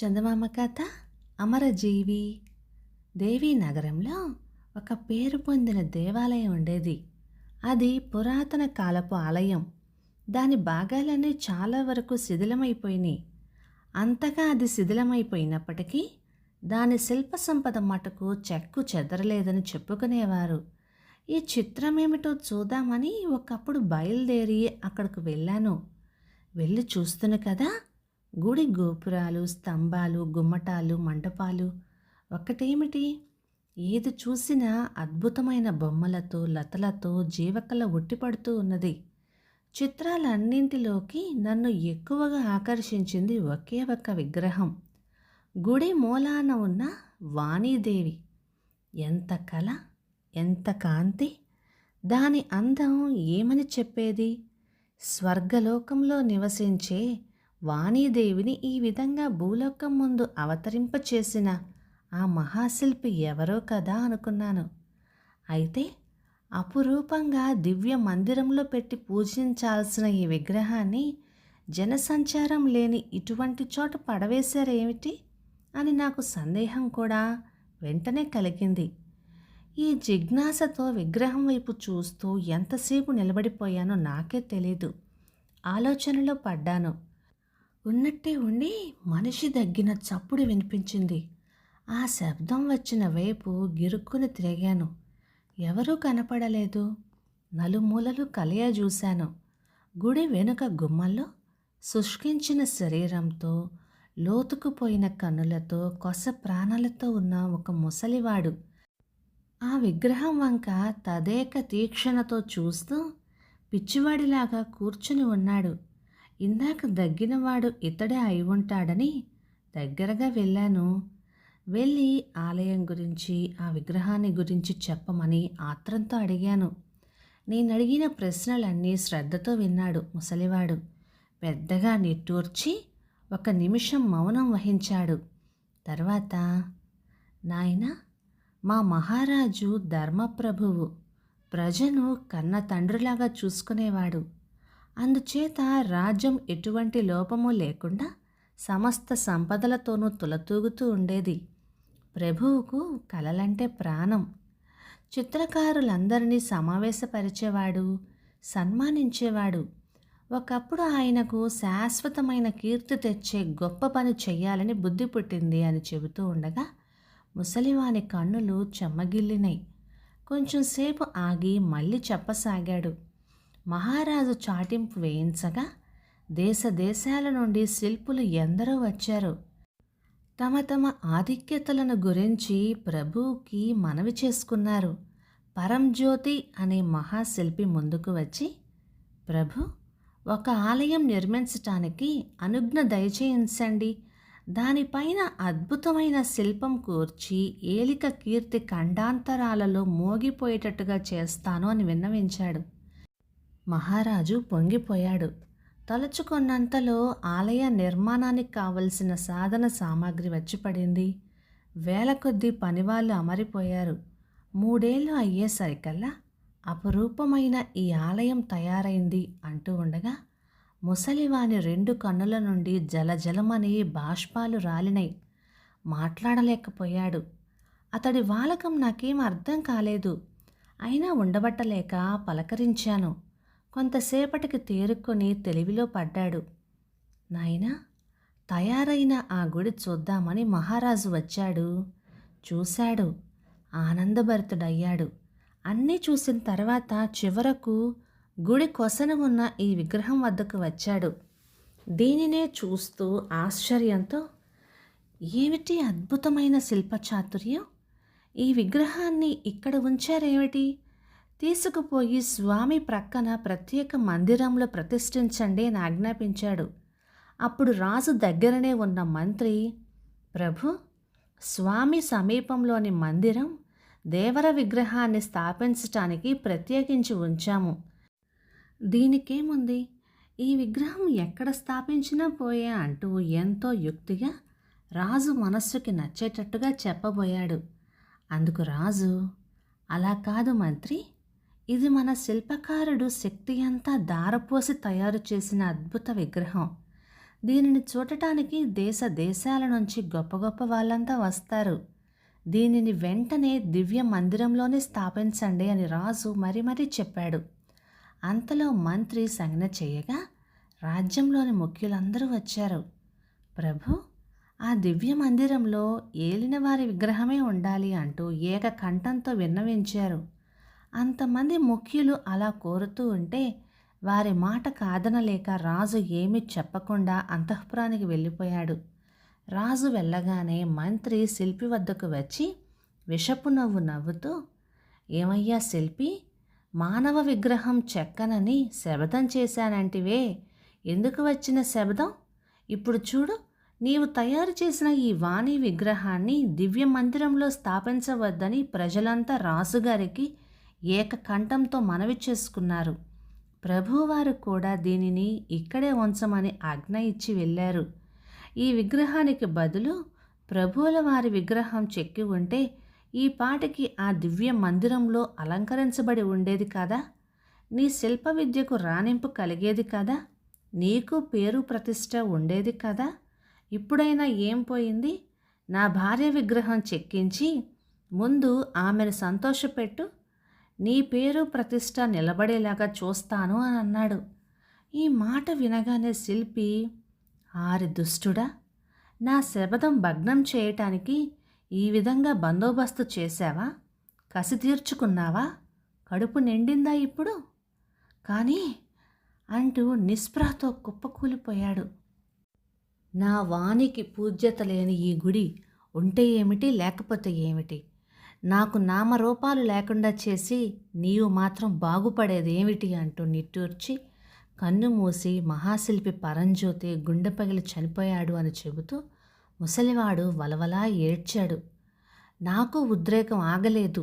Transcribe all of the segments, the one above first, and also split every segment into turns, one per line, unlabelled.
చందమామ కథ అమరజీవి. దేవీ నగరంలో ఒక పేరు పొందిన దేవాలయం ఉండేది. అది పురాతన కాలపు ఆలయం. దాని భాగాలన్నీ చాలా వరకు శిథిలమైపోయినాయి. అంతగా అది శిథిలమైపోయినప్పటికీ దాని శిల్ప సంపద మటుకు చెక్కు చెదరలేదని చెప్పుకునేవారు. ఈ చిత్రమేమిటో చూద్దామని ఒకప్పుడు బయలుదేరి అక్కడికి వెళ్ళాను. వెళ్ళి చూస్తున్న కదా, గుడి గోపురాలు, స్తంభాలు, గుమ్మటాలు, మంటపాలు ఒక్కటేమిటి, ఏది చూసినా అద్భుతమైన బొమ్మలతో, లతలతో జీవకళ ఉట్టిపడుతూ ఉన్నది. చిత్రాలన్నింటిలోకి నన్ను ఎక్కువగా ఆకర్షించింది ఒకే ఒక్క విగ్రహం. గుడి మూలాన ఉన్న వాణీదేవి. ఎంత కళ, ఎంత కాంతి! దాని అందం ఏమని చెప్పేది? స్వర్గలోకంలో నివసించే వాణీదేవిని ఈ విధంగా భూలోకం ముందు అవతరింపచేసిన ఆ మహాశిల్పి ఎవరో కదా అనుకున్నాను. అయితే అపురూపంగా దివ్య మందిరంలో పెట్టి పూజించాల్సిన ఈ విగ్రహాన్ని జనసంచారం లేని ఇటువంటి చోట పడవేశారేమిటి అని నాకు సందేహం కూడా వెంటనే కలిగింది. ఈ జిజ్ఞాసతో విగ్రహం వైపు చూస్తూ ఎంతసేపు నిలబడిపోయానో నాకే తెలీదు. ఆలోచనలో పడ్డాను. ఉన్నట్టే ఉండి మనిషి దగ్గిన చప్పుడు వినిపించింది. ఆ శబ్దం వచ్చిన వైపు గిరుక్కుని తిరిగాను. ఎవరూ కనపడలేదు. నలుమూలలు కలయ చూశాను. గుడి వెనుక గుమ్మల్లో శుష్కించిన శరీరంతో, లోతుకుపోయిన కన్నులతో, కొస ప్రాణాలతో ఉన్న ఒక ముసలివాడు ఆ విగ్రహం వంక తదేక తీక్షణతో చూస్తూ పిచ్చివాడిలాగా కూర్చుని ఉన్నాడు. ఇందాక దగ్గినవాడు ఇతడే అయి ఉంటాడని దగ్గరగా వెళ్ళాను. వెళ్ళి ఆలయం గురించి, ఆ విగ్రహాన్ని గురించి చెప్పమని ఆత్రంతో అడిగాను. నేను అడిగిన ప్రశ్నలన్నీ శ్రద్ధతో విన్నాడు ముసలివాడు. పెద్దగా నిట్టూర్చి ఒక నిమిషం మౌనం వహించాడు. తర్వాత, నాయనా, మా మహారాజు ధర్మప్రభువు. ప్రజను కన్న తండ్రిలాగా చూసుకునేవాడు. అందుచేత రాజ్యం ఎటువంటి లోపము లేకుండా సమస్త సంపదలతోనూ తులతూగుతూ ఉండేది. ప్రభువుకు కళలంటే ప్రాణం. చిత్రకారులందరినీ సమావేశపరిచేవాడు, సన్మానించేవాడు. ఒకప్పుడు ఆయనకు శాశ్వతమైన కీర్తి తెచ్చే గొప్ప పని చెయ్యాలని బుద్ధి పుట్టింది అని చెబుతూ ఉండగా ముసలివాని కన్నులు చెమ్మగిల్లినాయి. కొంచెంసేపు ఆగి మళ్ళీ చెప్పసాగాడు. మహారాజు చాటింపు వేయించగా దేశ దేశాల నుండి శిల్పులు ఎందరో వచ్చారు. తమ తమ ఆధిక్యతలను గురించి ప్రభువుకి మనవి చేసుకున్నారు. పరంజ్యోతి అనే మహాశిల్పి ముందుకు వచ్చి, ప్రభు, ఒక ఆలయం నిర్మించటానికి అనుజ్ఞ దయచేయించండి. దానిపైన అద్భుతమైన శిల్పం కూర్చి ఏలిక కీర్తి ఖండాంతరాలలో మోగిపోయేటట్టుగా చేస్తాను అని విన్నవించాడు. మహారాజు పొంగిపోయాడు. తలుచుకున్నంతలో ఆలయ నిర్మాణానికి కావలసిన సాధన సామాగ్రి వచ్చిపడింది. వేల కొద్దీ పనివాళ్ళు అమరిపోయారు. 3 ఏళ్ళు అయ్యేసరికల్లా అపురూపమైన ఈ ఆలయం తయారైంది అంటూ ఉండగా ముసలివాని 2 కన్నుల నుండి జలజలమని బాష్పాలు రాలినాయి. మాట్లాడలేకపోయాడు. అతడి వాలకం నాకేం అర్థం కాలేదు. అయినా ఉండబట్టలేక పలకరించాను. కొంతసేపటికి తేరుకొని తెలివిలో పడ్డాడు. నాయనా, తయారైన ఆ గుడి చూద్దామని మహారాజు వచ్చాడు. చూశాడు. ఆనందభరితుడయ్యాడు. అన్నీ చూసిన తర్వాత చివరకు గుడి కొసన ఉన్న ఈ విగ్రహం వద్దకు వచ్చాడు. దీనినే చూస్తూ ఆశ్చర్యంతో, ఏమిటి అద్భుతమైన శిల్పచాతుర్యం! ఈ విగ్రహాన్ని ఇక్కడ ఉంచారేమిటి? తీసుకుపోయి స్వామి ప్రక్కన ప్రత్యేక మందిరంలో ప్రతిష్ఠించండి అని ఆజ్ఞాపించాడు. అప్పుడు రాజు దగ్గరనే ఉన్న మంత్రి, ప్రభు, స్వామి సమీపంలోని మందిరం దేవర విగ్రహాన్ని స్థాపించటానికి ప్రత్యేకించి ఉంచాము. దీనికేముంది, ఈ విగ్రహం ఎక్కడ స్థాపించినా పోయే అంటూ ఎంతో యుక్తిగా రాజు మనస్సుకి నచ్చేటట్టుగా చెప్పబోయాడు. అందుకు రాజు, అలా కాదు మంత్రి, ఇది మన శిల్పకారుడు శక్తి అంతా దారపోసి తయారు చేసిన అద్భుత విగ్రహం. దీనిని చూడటానికి దేశ దేశాల నుంచి గొప్ప గొప్ప వాళ్ళంతా వస్తారు. దీనిని వెంటనే దివ్య మందిరంలోనే స్థాపించండి అని రాజు మరీ మరీ చెప్పాడు. అంతలో మంత్రి సంజ్ఞ చేయగా రాజ్యంలోని ముఖ్యులందరూ వచ్చారు. ప్రభు, ఆ దివ్య మందిరంలో ఏలినవారి విగ్రహమే ఉండాలి అంటూ ఏకకంఠంతో విన్నవించారు. అంతమంది ముఖ్యులు అలా కోరుతూ ఉంటే వారి మాట కాదనలేక రాజు ఏమీ చెప్పకుండా అంతఃపురానికి వెళ్ళిపోయాడు. రాజు వెళ్ళగానే మంత్రి శిల్పి వద్దకు వచ్చి విషపు నవ్వు నవ్వుతూ, ఏమయ్యా శిల్పి, మానవ విగ్రహం చెక్కనని శబదం చేశానంటివే, ఎందుకు వచ్చిన శబదం? ఇప్పుడు చూడు, నీవు తయారు చేసిన ఈ వాణి విగ్రహాన్ని దివ్య మందిరంలో స్థాపించవద్దని ప్రజలంతా రాజుగారికి ఏకకంఠంతో మనవి చేసుకున్నారు. ప్రభువారు కూడా దీనిని ఇక్కడే ఉంచమని ఆజ్ఞ ఇచ్చి వెళ్ళారు. ఈ విగ్రహానికి బదులు ప్రభువుల వారి విగ్రహం చెక్కి ఉంటే ఈ పాటికి ఆ దివ్య మందిరంలో అలంకరించబడి ఉండేది కదా, నీ శిల్ప విద్యకు రాణింపు కలిగేది కదా, నీకు పేరు ప్రతిష్ట ఉండేది కదా. ఇప్పుడైనా ఏం పోయింది? నా భార్య విగ్రహం చెక్కించి ముందు ఆమెను సంతోషపెట్టు, నీ పేరు ప్రతిష్ట నిలబడేలాగా చూస్తాను అని అన్నాడు. ఈ మాట వినగానే శిల్పి, ఆరి దుష్టుడా, నా శబదం భగ్నం చేయటానికి ఈ విధంగా బందోబస్తు చేశావా? కసి తీర్చుకున్నావా? కడుపు నిండిందా ఇప్పుడు? కానీ అంటూ నిస్పృహతో కుప్పకూలిపోయాడు. నా వానికి పూజ్యత లేని ఈ గుడి ఉంటే ఏమిటి, లేకపోతే ఏమిటి? నాకు నామరూపాలు లేకుండా చేసి నీవు మాత్రం బాగుపడేది ఏమిటి అంటూ నిట్టూర్చి కన్ను మూసి మహాశిల్పి పరంజ్యోతి గుండె పగిలి చనిపోయాడు అని చెబుతూ ముసలివాడు వలవలా ఏడ్చాడు. నాకు ఉద్రేకం ఆగలేదు.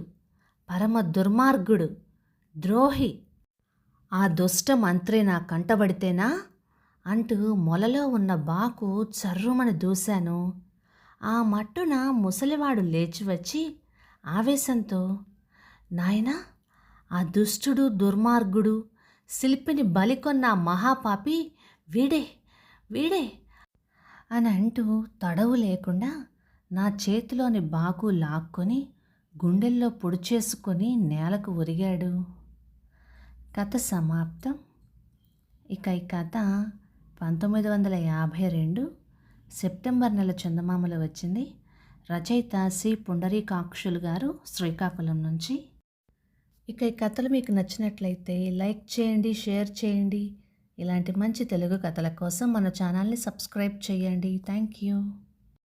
పరమ దుర్మార్గుడు, ద్రోహి, ఆ దుష్ట మంత్రి నా కంటబడితేనా అంటూ మొలలో ఉన్న బాకు చర్రుమని దూశాను. ఆ మట్టున ముసలివాడు లేచి వచ్చి ఆవేశంతో, నాయనా, ఆ దుష్టుడు, దుర్మార్గుడు, శిల్పిని బలికొన్న మహాపాపి వీడే వీడే అని అంటూ తడవు లేకుండా నా చేతిలోని బాకు లాక్కొని గుండెల్లో పొడిచేసుకొని నేలకు ఒరిగాడు. కథ సమాప్తం. ఇక ఈ కథ 1952 సెప్టెంబర్ నెల చందమామలో వచ్చింది. రచయిత సి పుండరీకాక్షులు గారు, శ్రీకాకుళం నుంచి. ఇక ఈ కథలు మీకు నచ్చినట్లయితే లైక్ చేయండి, షేర్ చేయండి. ఇలాంటి మంచి తెలుగు కథల కోసం మన ఛానల్ని సబ్స్క్రైబ్ చేయండి. Thank you.